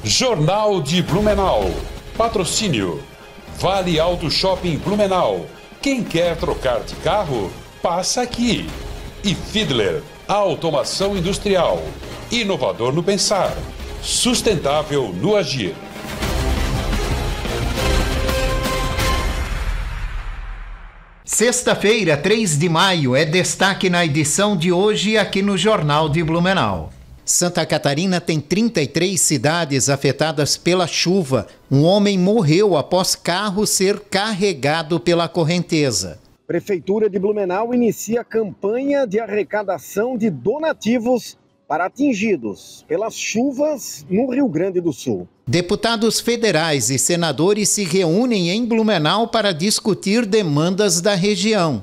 Jornal de Blumenau. Patrocínio. Vale Auto Shopping Blumenau. Quem quer trocar de carro, passa aqui. E Fiedler, a automação industrial. Inovador no pensar. Sustentável no agir. Sexta-feira, 3 de maio, é destaque na edição de hoje aqui no Jornal de Blumenau. Santa Catarina tem 33 cidades afetadas pela chuva. Um homem morreu após carro ser carregado pela correnteza. Prefeitura de Blumenau inicia campanha de arrecadação de donativos para atingidos pelas chuvas no Rio Grande do Sul. Deputados federais e senadores se reúnem em Blumenau para discutir demandas da região.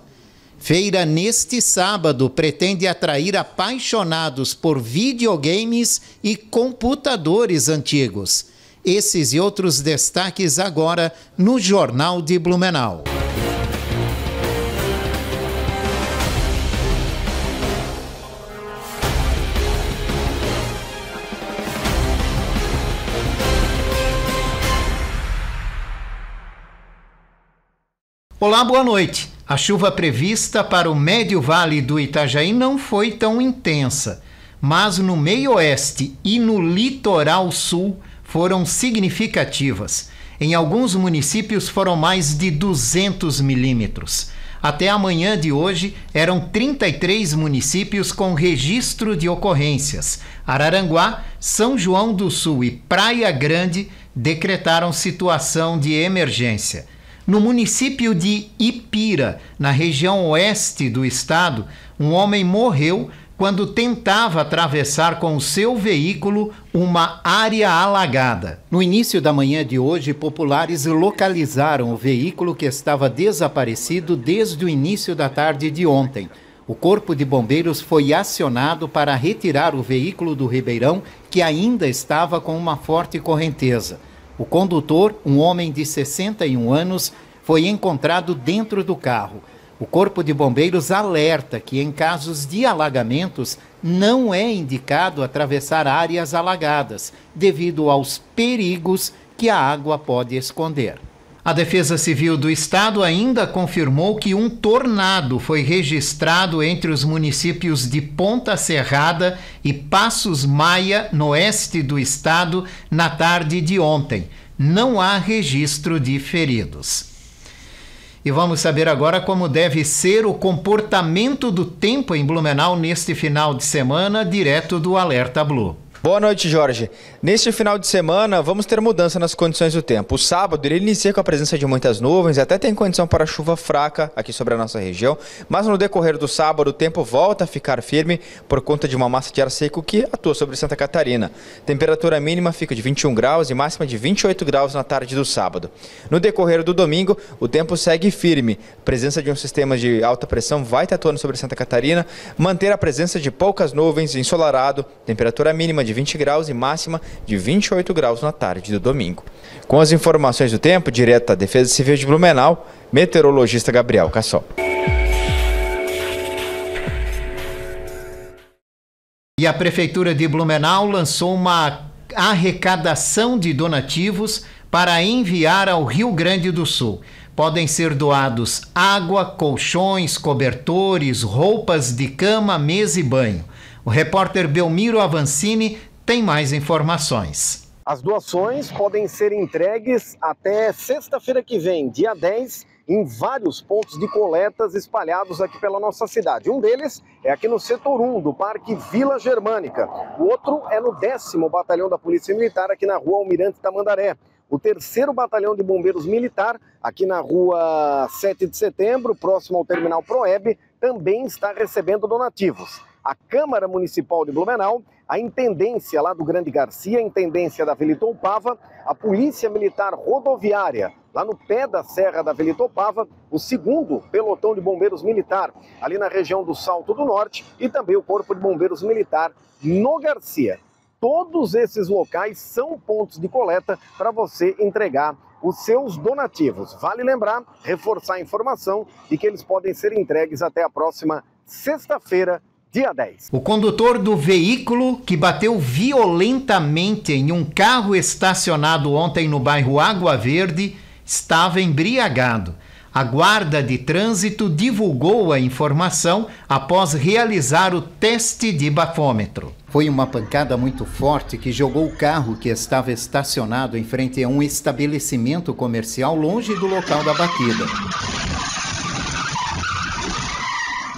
Feira neste sábado pretende atrair apaixonados por videogames e computadores antigos. Esses e outros destaques agora no Jornal de Blumenau. Olá, boa noite. A chuva prevista para o médio vale do Itajaí não foi tão intensa, mas no meio-oeste e no litoral sul foram significativas. Em alguns municípios foram mais de 200 milímetros. Até a manhã de hoje, eram 33 municípios com registro de ocorrências. Araranguá, São João do Sul e Praia Grande decretaram situação de emergência. No município de Ipira, na região oeste do estado, um homem morreu quando tentava atravessar com o seu veículo uma área alagada. No início da manhã de hoje, populares localizaram o veículo que estava desaparecido desde o início da tarde de ontem. O Corpo de Bombeiros foi acionado para retirar o veículo do Ribeirão, que ainda estava com uma forte correnteza. O condutor, um homem de 61 anos, foi encontrado dentro do carro. O Corpo de Bombeiros alerta que, em casos de alagamentos, não é indicado atravessar áreas alagadas, devido aos perigos que a água pode esconder. A Defesa Civil do Estado ainda confirmou que um tornado foi registrado entre os municípios de Ponta Serrada e Passos Maia, no oeste do estado, na tarde de ontem. Não há registro de feridos. E vamos saber agora como deve ser o comportamento do tempo em Blumenau neste final de semana, direto do Alerta Blue. Boa noite, Jorge. Neste final de semana, vamos ter mudança nas condições do tempo. O sábado, ele inicia com a presença de muitas nuvens, até tem condição para chuva fraca aqui sobre a nossa região, mas no decorrer do sábado, o tempo volta a ficar firme por conta de uma massa de ar seco que atua sobre Santa Catarina. Temperatura mínima fica de 21 graus e máxima de 28 graus na tarde do sábado. No decorrer do domingo, o tempo segue firme. A presença de um sistema de alta pressão vai estar atuando sobre Santa Catarina, manter a presença de poucas nuvens, ensolarado, temperatura mínima de 20 graus e máxima de 28 graus na tarde do domingo. Com as informações do tempo, direto da Defesa Civil de Blumenau, meteorologista Gabriel Cassol. E a Prefeitura de Blumenau lançou uma arrecadação de donativos para enviar ao Rio Grande do Sul. Podem ser doados água, colchões, cobertores, roupas de cama, mesa e banho. O repórter Belmiro Avancini tem mais informações. As doações podem ser entregues até sexta-feira que vem, dia 10, em vários pontos de coletas espalhados aqui pela nossa cidade. Um deles é aqui no setor 1 do Parque Vila Germânica. O outro é no 10º Batalhão da Polícia Militar, aqui na Rua Almirante Tamandaré. O 3º Batalhão de Bombeiros Militar, aqui na Rua 7 de Setembro, próximo ao Terminal Proeb, também está recebendo donativos. A Câmara Municipal de Blumenau, a Intendência lá do Grande Garcia, a Intendência da Vila Itoupava, a Polícia Militar Rodoviária, lá no pé da Serra da Vila Itoupava, o 2º Pelotão de Bombeiros Militar, ali na região do Salto do Norte, e também o Corpo de Bombeiros Militar no Garcia. Todos esses locais são pontos de coleta para você entregar os seus donativos. Vale lembrar, reforçar a informação de que eles podem ser entregues até a próxima sexta-feira, dia 10. O condutor do veículo que bateu violentamente em um carro estacionado ontem no bairro Água Verde estava embriagado. A Guarda de Trânsito divulgou a informação após realizar o teste de bafômetro. Foi uma pancada muito forte que jogou o carro que estava estacionado em frente a um estabelecimento comercial longe do local da batida.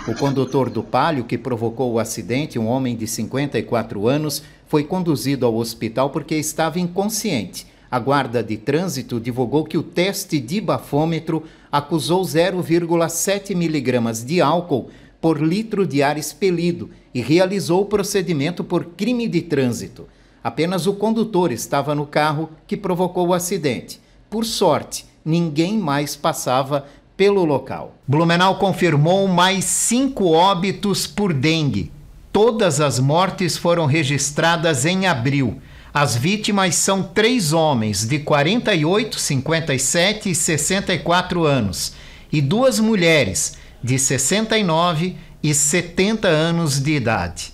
O condutor do Palio que provocou o acidente, um homem de 54 anos, foi conduzido ao hospital porque estava inconsciente. A Guarda de Trânsito divulgou que o teste de bafômetro acusou 0,7 miligramas de álcool por litro de ar expelido e realizou o procedimento por crime de trânsito. Apenas o condutor estava no carro que provocou o acidente. Por sorte, ninguém mais passava pelo local. Blumenau confirmou mais 5 óbitos por dengue. Todas as mortes foram registradas em abril. As vítimas são 3 homens de 48, 57 e 64 anos e 2 mulheres de 69 e 70 anos de idade.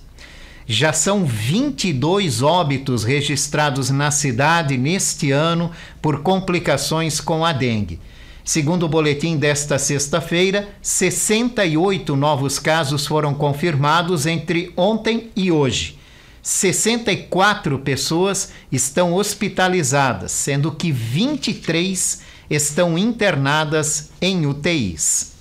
Já são 22 óbitos registrados na cidade neste ano por complicações com a dengue. Segundo o boletim desta sexta-feira, 68 novos casos foram confirmados entre ontem e hoje. 64 pessoas estão hospitalizadas, sendo que 23 estão internadas em UTIs.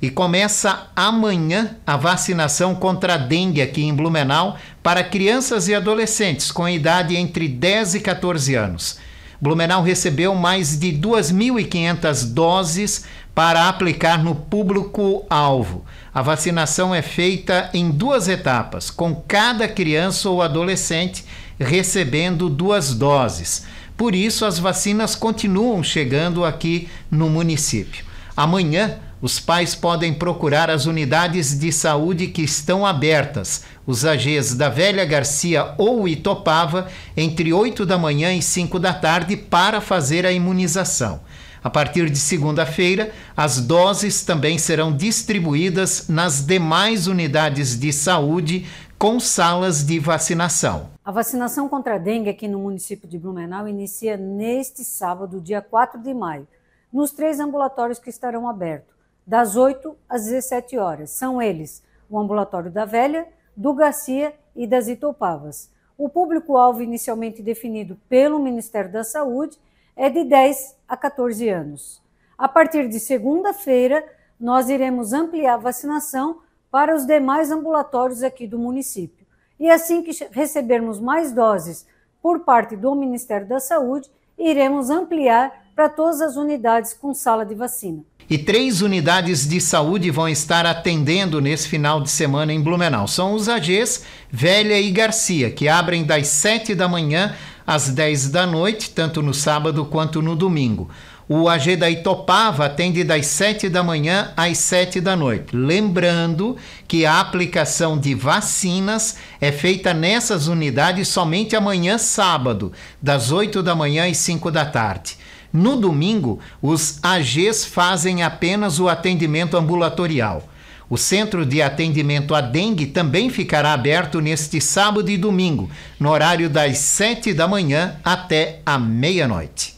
E começa amanhã a vacinação contra a dengue aqui em Blumenau para crianças e adolescentes com idade entre 10 e 14 anos. Blumenau recebeu mais de 2.500 doses para aplicar no público-alvo. A vacinação é feita em 2 etapas, com cada criança ou adolescente recebendo 2 doses. Por isso, as vacinas continuam chegando aqui no município. Amanhã, os pais podem procurar as unidades de saúde que estão abertas, os AGs da Velha Garcia ou Itopava, entre 8 da manhã e 5 da tarde para fazer a imunização. A partir de segunda-feira, as doses também serão distribuídas nas demais unidades de saúde com salas de vacinação. A vacinação contra a dengue aqui no município de Blumenau inicia neste sábado, dia 4 de maio, nos 3 ambulatórios que estarão abertos, das 8 às 17 horas. São eles o ambulatório da Velha, do Garcia e das Itopavas. O público-alvo inicialmente definido pelo Ministério da Saúde é de 10 a 14 anos. A partir de segunda-feira, nós iremos ampliar a vacinação para os demais ambulatórios aqui do município. E assim que recebermos mais doses por parte do Ministério da Saúde, iremos ampliar para todas as unidades com sala de vacina. E 3 unidades de saúde vão estar atendendo nesse final de semana em Blumenau. São os AGs Velha e Garcia, que abrem das 7 da manhã às 10 da noite, tanto no sábado quanto no domingo. O AG da Itopava atende das 7 da manhã às 7 da noite. Lembrando que a aplicação de vacinas é feita nessas unidades somente amanhã, sábado, das 8 da manhã às 5 da tarde. No domingo, os AGs fazem apenas o atendimento ambulatorial. O Centro de Atendimento à Dengue também ficará aberto neste sábado e domingo, no horário das 7 da manhã até a meia-noite.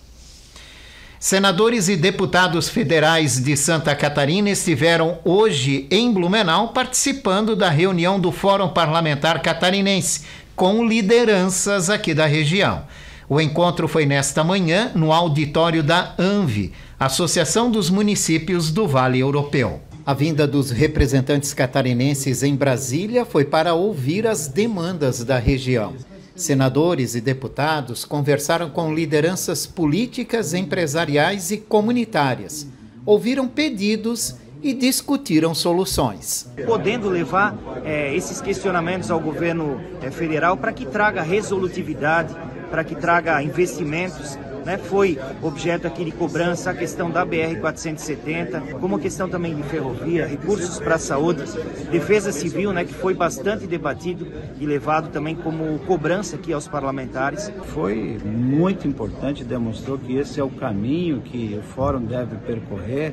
Senadores e deputados federais de Santa Catarina estiveram hoje em Blumenau participando da reunião do Fórum Parlamentar Catarinense, com lideranças aqui da região. O encontro foi nesta manhã no auditório da ANVI, Associação dos Municípios do Vale Europeu. A vinda dos representantes catarinenses em Brasília foi para ouvir as demandas da região. Senadores e deputados conversaram com lideranças políticas, empresariais e comunitárias. Ouviram pedidos e discutiram soluções. Podendo levar esses questionamentos ao governo federal para que traga resolutividade, para que traga investimentos, né? Foi objeto aqui de cobrança a questão da BR-470, como a questão também de ferrovia, recursos para a saúde, defesa civil, né? Que foi bastante debatido e levado também como cobrança aqui aos parlamentares. Foi muito importante, demonstrou que esse é o caminho que o Fórum deve percorrer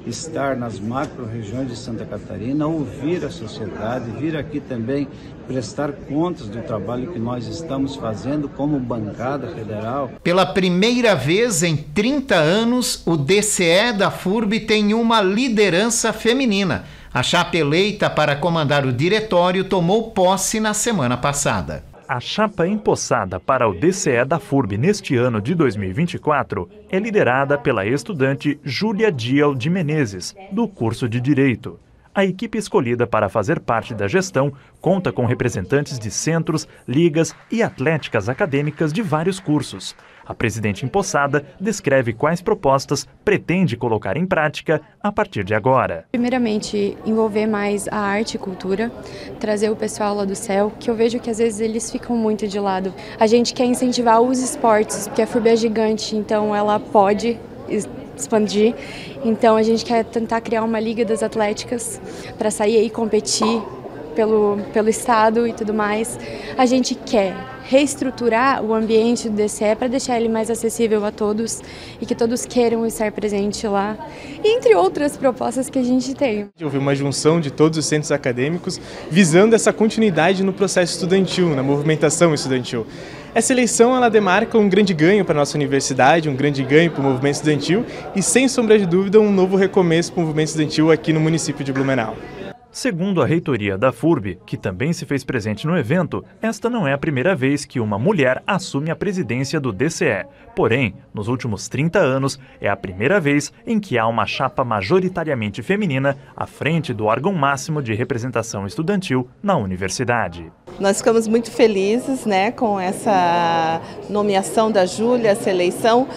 estar nas macro-regiões de Santa Catarina, ouvir a sociedade, vir aqui também prestar contas do trabalho que nós estamos fazendo como bancada federal. Pela primeira vez em 30 anos, o DCE da FURB tem uma liderança feminina. A chapa eleita para comandar o diretório tomou posse na semana passada. A chapa empossada para o DCE da FURB neste ano de 2024 é liderada pela estudante Júlia Diel de Menezes, do curso de Direito. A equipe escolhida para fazer parte da gestão conta com representantes de centros, ligas e atléticas acadêmicas de vários cursos. A presidente empossada descreve quais propostas pretende colocar em prática a partir de agora. Primeiramente, envolver mais a arte e cultura, trazer o pessoal lá do céu, que eu vejo que às vezes eles ficam muito de lado. A gente quer incentivar os esportes, porque a FURB é gigante, então ela pode expandir. Então a gente quer tentar criar uma liga das atléticas para sair e competir pelo estado e tudo mais. A gente quer reestruturar o ambiente do DCE para deixar ele mais acessível a todos e que todos queiram estar presente lá, e entre outras propostas que a gente tem. Houve uma junção de todos os centros acadêmicos visando essa continuidade no processo estudantil, na movimentação estudantil. Essa eleição ela demarca um grande ganho para a nossa universidade, um grande ganho para o movimento estudantil e, sem sombra de dúvida, um novo recomeço para o movimento estudantil aqui no município de Blumenau. Segundo a reitoria da FURB, que também se fez presente no evento, esta não é a primeira vez que uma mulher assume a presidência do DCE. Porém, nos últimos 30 anos, é a primeira vez em que há uma chapa majoritariamente feminina à frente do órgão máximo de representação estudantil na universidade. Nós ficamos muito felizes, com essa nomeação da Júlia, essa eleição.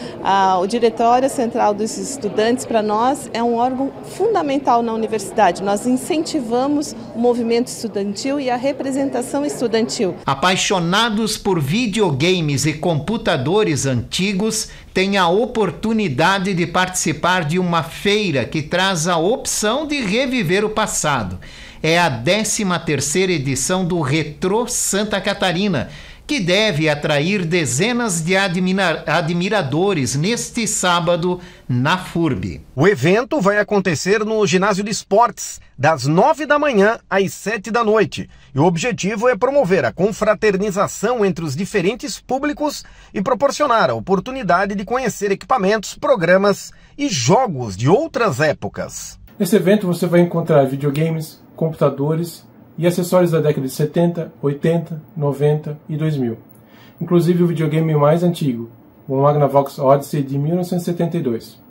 O Diretório Central dos Estudantes, para nós, é um órgão fundamental na universidade. Nós incentivamos o movimento estudantil e a representação estudantil. Apaixonados por videogames e computadores antigos, têm a oportunidade de participar de uma feira que traz a opção de reviver o passado. É a 13ª edição do Retro Santa Catarina, que deve atrair dezenas de admiradores neste sábado na FURB. O evento vai acontecer no Ginásio de Esportes, das 9 da manhã às 7 da noite. E o objetivo é promover a confraternização entre os diferentes públicos e proporcionar a oportunidade de conhecer equipamentos, programas e jogos de outras épocas. Nesse evento você vai encontrar videogames, computadores e acessórios da década de 70, 80, 90 e 2000. Inclusive o videogame mais antigo, o Magnavox Odyssey de 1972.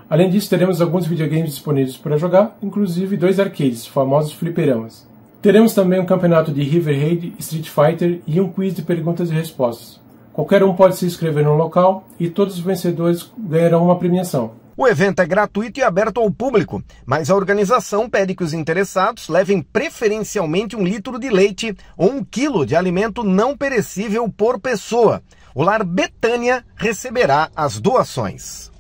Além disso, teremos alguns videogames disponíveis para jogar, inclusive 2 arcades, famosos fliperamas. Teremos também um campeonato de River Raid, Street Fighter e um quiz de perguntas e respostas. Qualquer um pode se inscrever no local e todos os vencedores ganharão uma premiação. O evento é gratuito e aberto ao público, mas a organização pede que os interessados levem preferencialmente 1 litro de leite ou 1 quilo de alimento não perecível por pessoa. O Lar Betânia receberá as doações.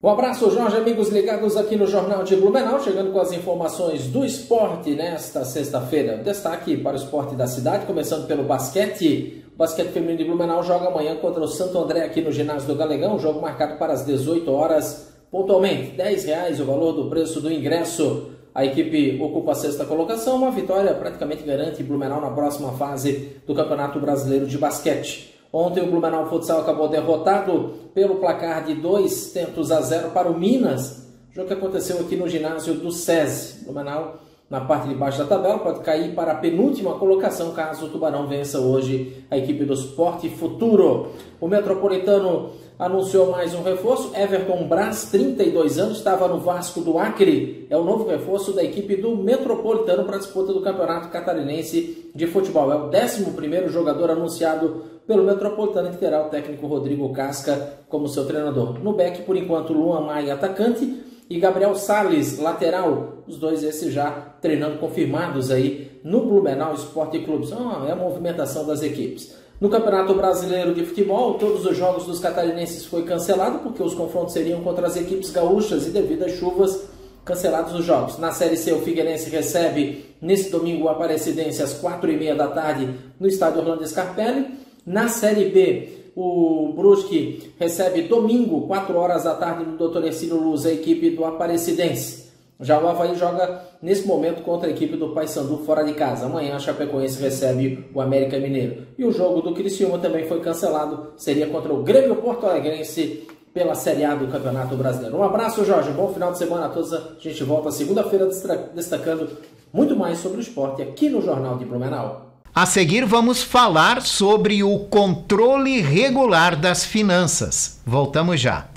Um abraço, Jorge, amigos ligados aqui no Jornal de Blumenau, chegando com as informações do esporte nesta sexta-feira. Destaque para o esporte da cidade, começando pelo basquete. O basquete feminino de Blumenau joga amanhã contra o Santo André aqui no ginásio do Galegão, jogo marcado para as 18 horas, pontualmente, R$10 o valor do preço do ingresso. A equipe ocupa a 6ª colocação, uma vitória praticamente garante Blumenau na próxima fase do Campeonato Brasileiro de Basquete. Ontem o Blumenau Futsal acabou derrotado pelo placar de 2-0 para o Minas, jogo que aconteceu aqui no ginásio do SESI. Blumenau, na parte de baixo da tabela, pode cair para a penúltima colocação caso o Tubarão vença hoje a equipe do Sport Futuro. O Metropolitano anunciou mais um reforço. Everton Braz, 32 anos, estava no Vasco do Acre. É o novo reforço da equipe do Metropolitano para a disputa do Campeonato Catarinense de Futebol. É o 11º jogador anunciado pelo Metropolitano, que terá o técnico Rodrigo Casca como seu treinador. No back, por enquanto, Luan Maia, atacante, e Gabriel Salles, lateral. Os dois esses já treinando confirmados aí no Blumenau Esporte Clube. É a movimentação das equipes. No Campeonato Brasileiro de Futebol, todos os jogos dos catarinenses foi cancelado porque os confrontos seriam contra as equipes gaúchas e devido às chuvas cancelados os jogos. Na Série C, o Figueirense recebe nesse domingo o Aparecidense às 4h30 da tarde no estádio Orlando Scarpelli. Na Série B, o Brusque recebe domingo, 4 horas da tarde, no Dr. Ercílio Luz, a equipe do Aparecidense. Já o Avaí joga nesse momento contra a equipe do Paysandu fora de casa. Amanhã a Chapecoense recebe o América Mineiro. E o jogo do Criciúma também foi cancelado. Seria contra o Grêmio Porto Alegrense pela Série A do Campeonato Brasileiro. Um abraço, Jorge. Bom final de semana a todos. A gente volta segunda-feira destacando muito mais sobre o esporte aqui no Jornal de Blumenau. A seguir vamos falar sobre o controle regular das finanças. Voltamos já.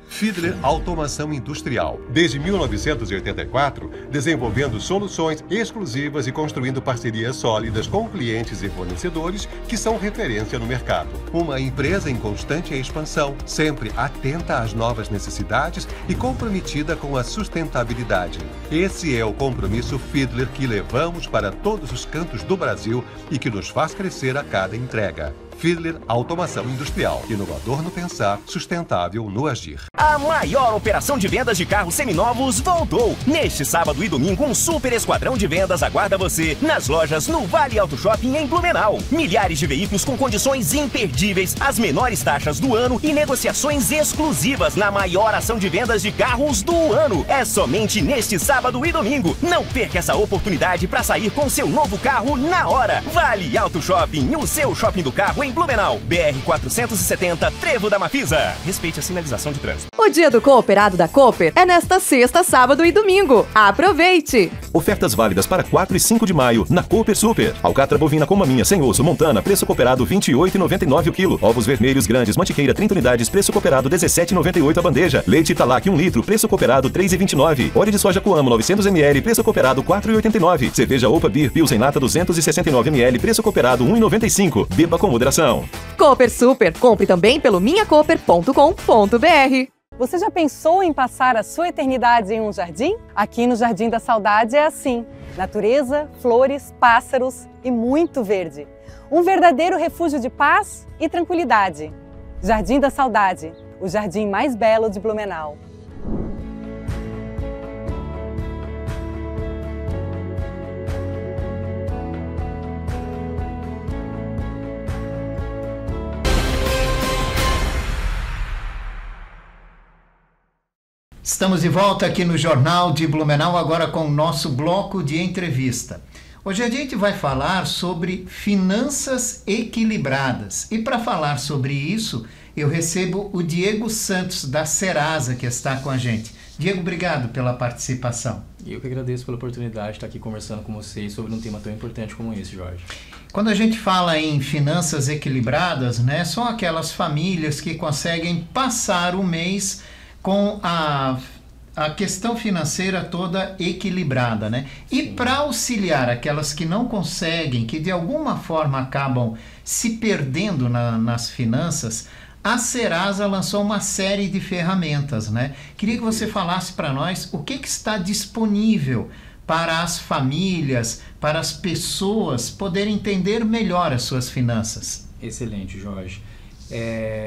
Fiedler Automação Industrial. Desde 1984, desenvolvendo soluções exclusivas e construindo parcerias sólidas com clientes e fornecedores que são referência no mercado. Uma empresa em constante expansão, sempre atenta às novas necessidades e comprometida com a sustentabilidade. Esse é o compromisso Fiedler que levamos para todos os cantos do Brasil e que nos faz crescer a cada entrega. Fiedler Automação Industrial. Inovador no pensar, sustentável no agir. A maior operação de vendas de carros seminovos voltou. Neste sábado e domingo, um super esquadrão de vendas aguarda você nas lojas no Vale Auto Shopping em Blumenau. Milhares de veículos com condições imperdíveis, as menores taxas do ano e negociações exclusivas na maior ação de vendas de carros do ano. É somente neste sábado e domingo. Não perca essa oportunidade para sair com seu novo carro na hora. Vale Auto Shopping, o seu shopping do carro em Blumenau. BR-470, Trevo da Mafisa. Respeite a sinalização de trânsito. O dia do cooperado da Cooper é nesta sexta, sábado e domingo. Aproveite! Ofertas válidas para 4 e 5 de maio na Cooper Super. Alcatra bovina com maminha sem osso Montana, preço cooperado R$ 28,99 o quilo. Ovos vermelhos grandes Mantiqueira 30 unidades, preço cooperado R$ 17,98 a bandeja. Leite Italac 1 litro, preço cooperado R$ 3,29. Óleo de soja Coamo 900 ml, preço cooperado R$ 4,89. Cerveja Opa Beer Pilsen lata 269 ml, preço cooperado R$ 1,95. Beba com moderação. Cooper Super. Compre também pelo minhacooper.com.br. Você já pensou em passar a sua eternidade em um jardim? Aqui no Jardim da Saudade é assim. Natureza, flores, pássaros e muito verde. Um verdadeiro refúgio de paz e tranquilidade. Jardim da Saudade, o jardim mais belo de Blumenau. Estamos de volta aqui no Jornal de Blumenau, agora com o nosso bloco de entrevista. Hoje a gente vai falar sobre finanças equilibradas. E para falar sobre isso, eu recebo o Diego Santos, da Serasa, que está com a gente. Diego, obrigado pela participação. Eu que agradeço pela oportunidade de estar aqui conversando com vocês sobre um tema tão importante como esse, Jorge. Quando a gente fala em finanças equilibradas, né, são aquelas famílias que conseguem passar o mês com a questão financeira toda equilibrada, né? E para auxiliar aquelas que não conseguem, que de alguma forma acabam se perdendo nas finanças, a Serasa lançou uma série de ferramentas, né? Queria que você falasse para nós o que está disponível para as famílias, para as pessoas poderem entender melhor as suas finanças. Excelente, Jorge.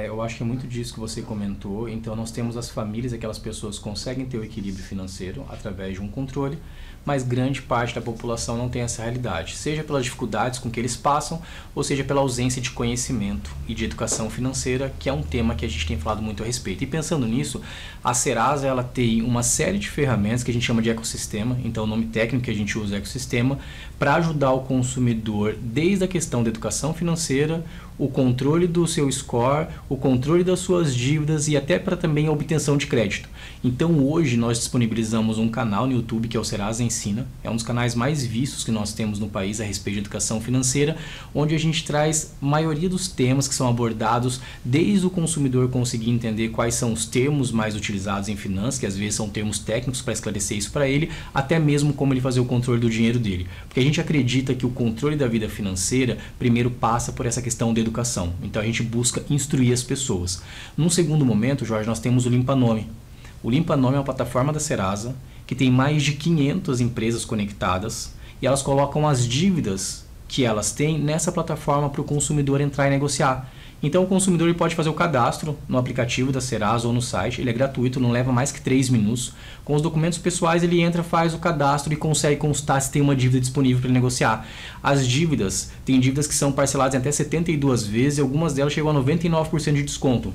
Eu acho que é muito disso que você comentou. Então nós temos as famílias, aquelas pessoas que conseguem ter o equilíbrio financeiro através de um controle, mas grande parte da população não tem essa realidade, seja pelas dificuldades com que eles passam, ou seja pela ausência de conhecimento e de educação financeira, que é um tema que a gente tem falado muito a respeito. E pensando nisso, a Serasa ela tem uma série de ferramentas que a gente chama de ecossistema, então o nome técnico que a gente usa é ecossistema, para ajudar o consumidor desde a questão da educação financeira, o controle do seu score, o controle das suas dívidas e até para também a obtenção de crédito. Então hoje nós disponibilizamos um canal no YouTube que é o Serasa Ensina, é um dos canais mais vistos que nós temos no país a respeito de educação financeira, onde a gente traz a maioria dos temas que são abordados, desde o consumidor conseguir entender quais são os termos mais utilizados em finanças, que às vezes são termos técnicos para esclarecer isso para ele, até mesmo como ele fazer o controle do dinheiro dele. Porque a gente acredita que o controle da vida financeira primeiro passa por essa questão de educação. Então a gente busca instruir as pessoas. Num segundo momento, Jorge, nós temos o Limpa Nome. O Limpa Nome é uma plataforma da Serasa que tem mais de 500 empresas conectadas e elas colocam as dívidas que elas têm nessa plataforma para o consumidor entrar e negociar. Então o consumidor ele pode fazer o cadastro no aplicativo da Serasa ou no site, ele é gratuito, não leva mais que 3 minutos. Com os documentos pessoais ele entra, faz o cadastro e consegue constar se tem uma dívida disponível para ele negociar. As dívidas, tem dívidas que são parceladas em até 72 vezes e algumas delas chegam a 99% de desconto.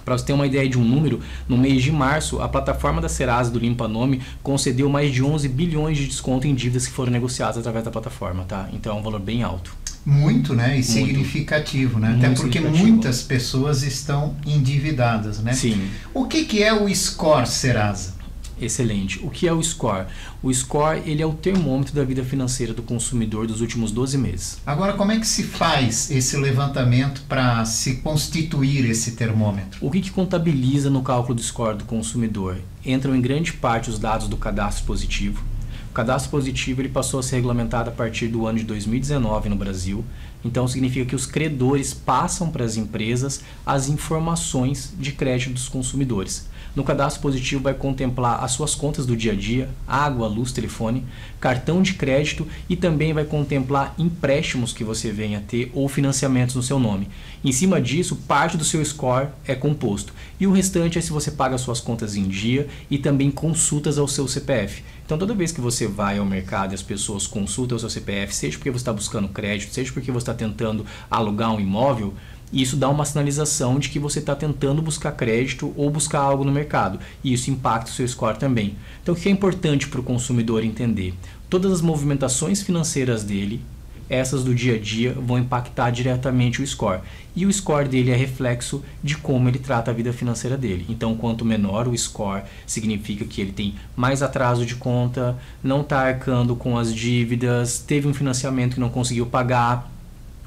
Para você ter uma ideia de um número, no mês de março, a plataforma da Serasa do Limpa Nome concedeu mais de 11 bilhões de desconto em dívidas que foram negociadas através da plataforma, tá? Então é um valor bem alto. Muito, né? E muito significativo, né? Até porque muitas pessoas estão endividadas, né? Sim. O que é o Score Serasa? Excelente. O que é o Score? O Score ele é o termômetro da vida financeira do consumidor dos últimos 12 meses. Agora, como é que se faz esse levantamento para se constituir esse termômetro? O que contabiliza no cálculo do Score do consumidor? Entram em grande parte os dados do cadastro positivo. O cadastro positivo ele passou a ser regulamentado a partir do ano de 2019 no Brasil. Então significa que os credores passam para as empresas as informações de crédito dos consumidores. No cadastro positivo vai contemplar as suas contas do dia a dia, água, luz, telefone, cartão de crédito e também vai contemplar empréstimos que você venha a ter ou financiamentos no seu nome. Em cima disso, parte do seu score é composto. E o restante é se você paga suas contas em dia e também consultas ao seu CPF. Então toda vez que você vai ao mercado e as pessoas consultam o seu CPF, seja porque você está buscando crédito, seja porque você está tentando alugar um imóvel, isso dá uma sinalização de que você está tentando buscar crédito ou buscar algo no mercado. E isso impacta o seu score também. Então o que é importante para o consumidor entender? Todas as movimentações financeiras dele, essas do dia a dia, vão impactar diretamente o score. E o score dele é reflexo de como ele trata a vida financeira dele. Então quanto menor o score, significa que ele tem mais atraso de conta, não está arcando com as dívidas, teve um financiamento que não conseguiu pagar,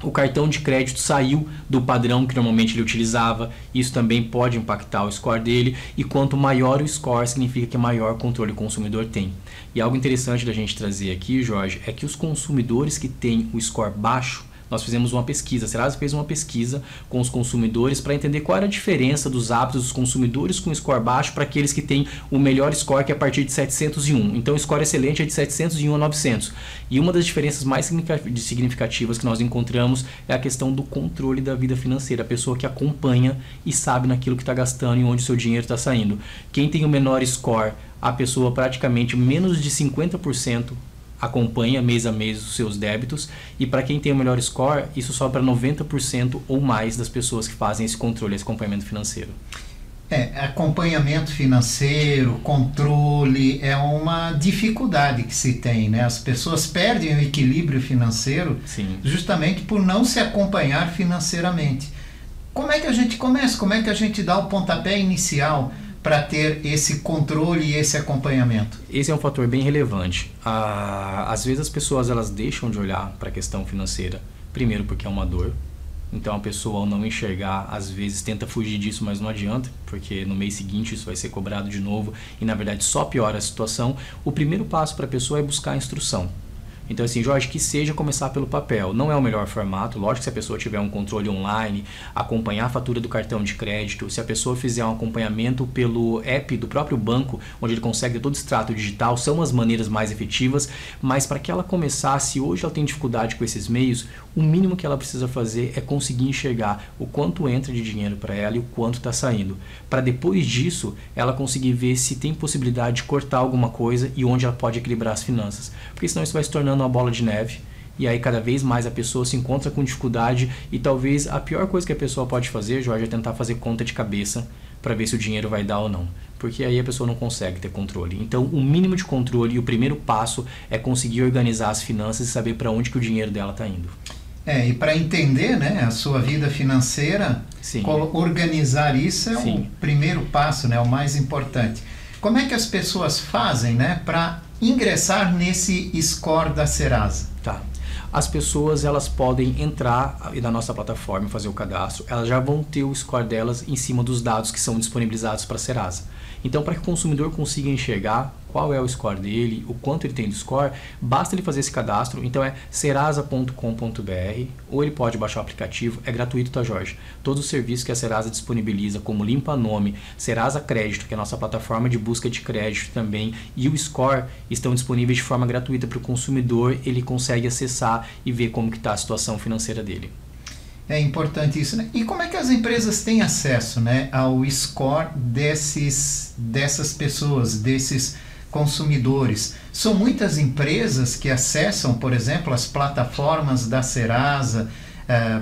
o cartão de crédito saiu do padrão que normalmente ele utilizava, isso também pode impactar o score dele, e quanto maior o score, significa que maior controle o consumidor tem. E algo interessante da gente trazer aqui, Jorge, é que os consumidores que têm o score baixo, nós fizemos uma pesquisa, a Serasa fez uma pesquisa com os consumidores para entender qual era a diferença dos hábitos dos consumidores com score baixo para aqueles que têm o melhor score, que é a partir de 701. Então o score excelente é de 701 a 900. E uma das diferenças mais significativas que nós encontramos é a questão do controle da vida financeira, a pessoa que acompanha e sabe naquilo que está gastando e onde o seu dinheiro está saindo. Quem tem o menor score, a pessoa praticamente menos de 50% acompanha mês a mês os seus débitos, e para quem tem o melhor score, isso sobe para 90% ou mais das pessoas que fazem esse controle, esse acompanhamento financeiro. Acompanhamento financeiro, controle, é uma dificuldade que se tem, né? As pessoas perdem o equilíbrio financeiro. Sim. Justamente por não se acompanhar financeiramente. Como é que a gente começa? Como é que a gente dá o pontapé inicial para ter esse controle e esse acompanhamento? Esse é um fator bem relevante. Às vezes as pessoas elas deixam de olhar para a questão financeira, primeiro porque é uma dor. Então a pessoa, ao não enxergar, às vezes tenta fugir disso, mas não adianta, porque no mês seguinte isso vai ser cobrado de novo e na verdade só piora a situação. O primeiro passo para a pessoa é buscar a instrução. Então assim, Jorge, que seja começar pelo papel. Não é o melhor formato, lógico que se a pessoa tiver um controle online, acompanhar a fatura do cartão de crédito, se a pessoa fizer um acompanhamento pelo app do próprio banco, onde ele consegue ter todo o extrato digital, são as maneiras mais efetivas, mas para que ela começasse, se hoje ela tem dificuldade com esses meios, o mínimo que ela precisa fazer é conseguir enxergar o quanto entra de dinheiro para ela e o quanto está saindo. Para depois disso, ela conseguir ver se tem possibilidade de cortar alguma coisa e onde ela pode equilibrar as finanças. Porque senão isso vai se tornando uma bola de neve, e aí cada vez mais a pessoa se encontra com dificuldade, e talvez a pior coisa que a pessoa pode fazer, Jorge, é tentar fazer conta de cabeça para ver se o dinheiro vai dar ou não, porque aí a pessoa não consegue ter controle. Então o mínimo de controle e o primeiro passo é conseguir organizar as finanças e saber para onde que o dinheiro dela está indo. E para entender, né, a sua vida financeira, organizar isso é o primeiro passo, né, o mais importante. Como é que as pessoas fazem, né, para ingressar nesse score da Serasa? Tá. As pessoas elas podem entrar na nossa plataforma e fazer o cadastro, elas já vão ter o score delas em cima dos dados que são disponibilizados para a Serasa. Então, para que o consumidor consiga enxergar qual é o score dele, o quanto ele tem de score, basta ele fazer esse cadastro. Então é serasa.com.br, ou ele pode baixar o aplicativo, é gratuito, tá, Jorge? Todos os serviços que a Serasa disponibiliza, como Limpa Nome, Serasa Crédito, que é a nossa plataforma de busca de crédito também, e o score estão disponíveis de forma gratuita para o consumidor, ele consegue acessar e ver como que está a situação financeira dele. É importante isso, né? E como é que as empresas têm acesso, né, ao score dessas pessoas, desses consumidores? São muitas empresas que acessam, por exemplo, as plataformas da Serasa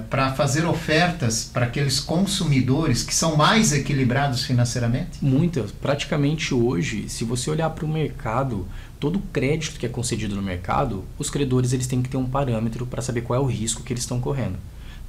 para fazer ofertas para aqueles consumidores que são mais equilibrados financeiramente? Muitas. Praticamente hoje, se você olhar para o mercado, todo o crédito que é concedido no mercado, os credores eles têm que ter um parâmetro para saber qual é o risco que eles estão correndo.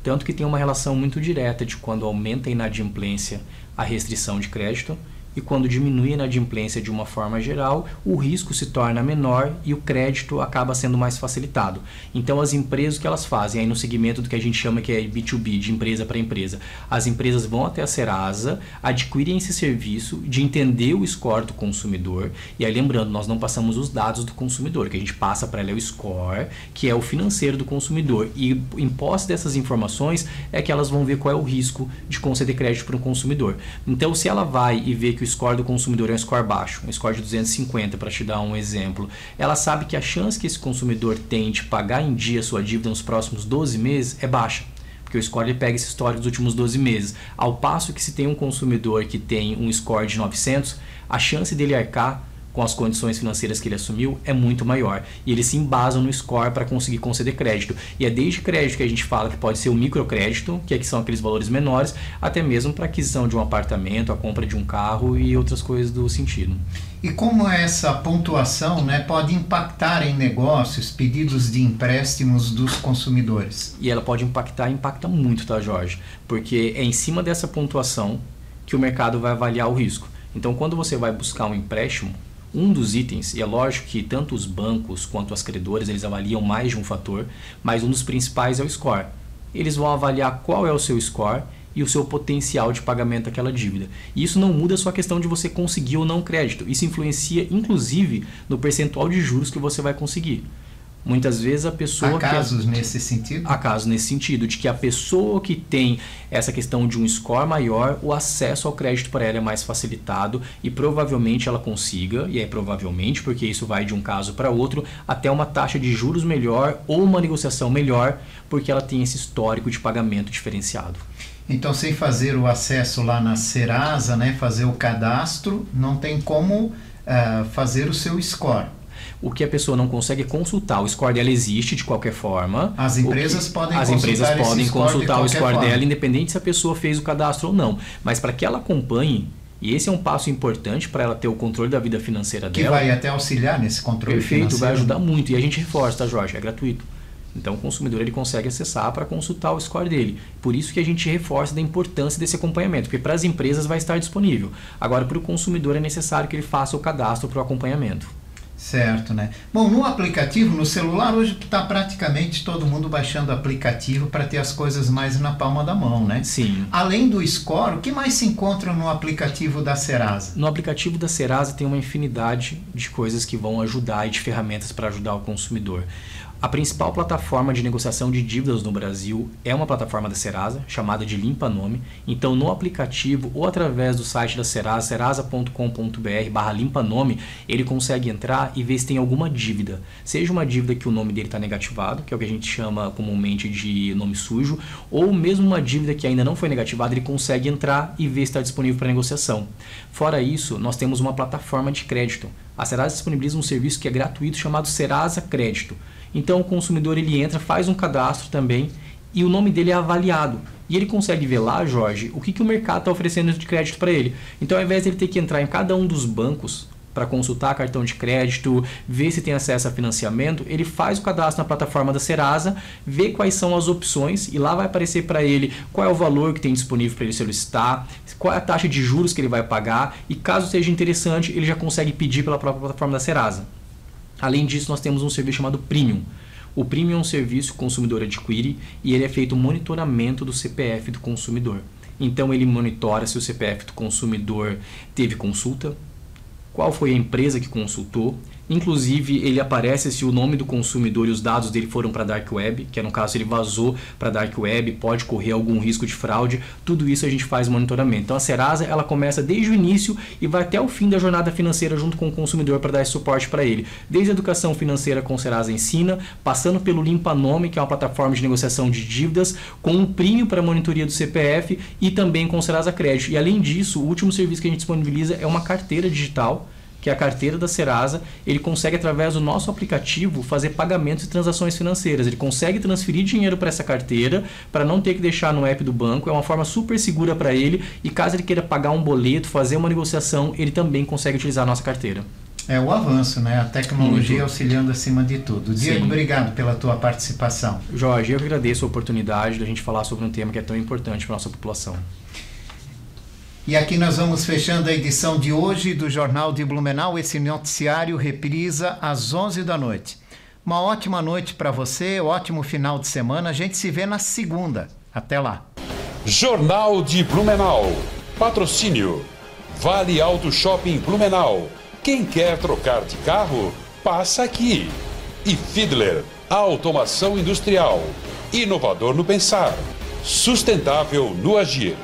Tanto que tem uma relação muito direta de quando aumenta a inadimplência, a restrição de crédito, e quando diminui a inadimplência de uma forma geral, o risco se torna menor e o crédito acaba sendo mais facilitado. Então as empresas, o que elas fazem, aí no segmento do que a gente chama que é B2B, de empresa para empresa, as empresas vão até a Serasa, adquirem esse serviço de entender o score do consumidor, e aí lembrando, nós não passamos os dados do consumidor, o que a gente passa para ela é o score, que é o financeiro do consumidor, e em posse dessas informações é que elas vão ver qual é o risco de conceder crédito para um consumidor. Então se ela vai e vê que o score do consumidor é um score baixo, um score de 250, para te dar um exemplo, ela sabe que a chance que esse consumidor tem de pagar em dia a sua dívida nos próximos 12 meses é baixa, porque o score ele pega esse histórico dos últimos 12 meses, ao passo que se tem um consumidor que tem um score de 900, a chance dele arcar com as condições financeiras que ele assumiu é muito maior. E eles se embasam no score para conseguir conceder crédito. E é desde crédito que a gente fala que pode ser o microcrédito, que são aqueles valores menores, até mesmo para aquisição de um apartamento, a compra de um carro e outras coisas do sentido. E como essa pontuação, né, pode impactar em negócios, pedidos de empréstimos dos consumidores? E ela pode impacta muito, tá, Jorge? Porque é em cima dessa pontuação que o mercado vai avaliar o risco. Então, quando você vai buscar um empréstimo, um dos itens, e é lógico que tanto os bancos quanto as credoras, eles avaliam mais de um fator, mas um dos principais é o score. Eles vão avaliar qual é o seu score e o seu potencial de pagamento daquela dívida. E isso não muda a sua questão de você conseguir ou não crédito. Isso influencia, inclusive, no percentual de juros que você vai conseguir. Muitas vezes a pessoa... Há casos nesse sentido? Há casos nesse sentido, de que a pessoa que tem essa questão de um score maior, o acesso ao crédito para ela é mais facilitado e provavelmente ela consiga, e é provavelmente porque isso vai de um caso para outro, até uma taxa de juros melhor ou uma negociação melhor, porque ela tem esse histórico de pagamento diferenciado. Então, sem fazer o acesso lá na Serasa, né, fazer o cadastro, não tem como fazer o seu score. O que a pessoa não consegue é consultar. O score dela existe de qualquer forma. As empresas podem consultar o score dela, independente se a pessoa fez o cadastro ou não. Mas para que ela acompanhe, e esse é um passo importante para ela ter o controle da vida financeira dela. Que vai até auxiliar nesse controle financeiro. Perfeito, vai ajudar muito. E a gente reforça, tá, Jorge? É gratuito. Então o consumidor ele consegue acessar para consultar o score dele. Por isso que a gente reforça da importância desse acompanhamento, porque para as empresas vai estar disponível. Agora, para o consumidor é necessário que ele faça o cadastro para o acompanhamento. Certo, né? Bom, no aplicativo, no celular, hoje está praticamente todo mundo baixando o aplicativo para ter as coisas mais na palma da mão, né? Sim. Além do score, o que mais se encontra no aplicativo da Serasa? No aplicativo da Serasa tem uma infinidade de coisas que vão ajudar e de ferramentas para ajudar o consumidor. A principal plataforma de negociação de dívidas no Brasil é uma plataforma da Serasa, chamada de Limpa Nome. Então, no aplicativo ou através do site da Serasa, serasa.com.br/limpa nome, ele consegue entrar e ver se tem alguma dívida. Seja uma dívida que o nome dele está negativado, que é o que a gente chama comumente de nome sujo, ou mesmo uma dívida que ainda não foi negativada, ele consegue entrar e ver se está disponível para negociação. Fora isso, nós temos uma plataforma de crédito. A Serasa disponibiliza um serviço que é gratuito chamado Serasa Crédito. Então o consumidor ele entra, faz um cadastro também e o nome dele é avaliado. E ele consegue ver lá, Jorge, o que o mercado está oferecendo de crédito para ele. Então ao invés de ele ter que entrar em cada um dos bancos para consultar cartão de crédito, ver se tem acesso a financiamento, ele faz o cadastro na plataforma da Serasa, vê quais são as opções e lá vai aparecer para ele qual é o valor que tem disponível para ele solicitar, qual é a taxa de juros que ele vai pagar e caso seja interessante, ele já consegue pedir pela própria plataforma da Serasa. Além disso, nós temos um serviço chamado Premium. O Premium é um serviço que o consumidor adquire e ele é feito monitoramento do CPF do consumidor. Então ele monitora se o CPF do consumidor teve consulta, qual foi a empresa que consultou, Inclusive, ele aparece se o nome do consumidor e os dados dele foram para Dark Web, que é no caso, se ele vazou para Dark Web, pode correr algum risco de fraude. Tudo isso a gente faz monitoramento. Então, a Serasa, ela começa desde o início e vai até o fim da jornada financeira junto com o consumidor para dar esse suporte para ele. Desde a educação financeira com Serasa Ensina, passando pelo Limpa Nome, que é uma plataforma de negociação de dívidas, com um prêmio para a monitoria do CPF e também com o Serasa Crédito. E além disso, o último serviço que a gente disponibiliza é uma carteira digital, que é a carteira da Serasa. Ele consegue, através do nosso aplicativo, fazer pagamentos e transações financeiras. Ele consegue transferir dinheiro para essa carteira, para não ter que deixar no app do banco. É uma forma super segura para ele, e caso ele queira pagar um boleto, fazer uma negociação, ele também consegue utilizar a nossa carteira. É o avanço, né? A tecnologia auxiliando acima de tudo. Diego, obrigado pela tua participação. Jorge, eu que agradeço a oportunidade de a gente falar sobre um tema que é tão importante para a nossa população. E aqui nós vamos fechando a edição de hoje do Jornal de Blumenau. Esse noticiário reprisa às 11 da noite. Uma ótima noite para você, ótimo final de semana. A gente se vê na segunda. Até lá. Jornal de Blumenau. Patrocínio. Vale Auto Shopping Blumenau. Quem quer trocar de carro, passa aqui. E Fiedler, a automação industrial. Inovador no pensar. Sustentável no agir.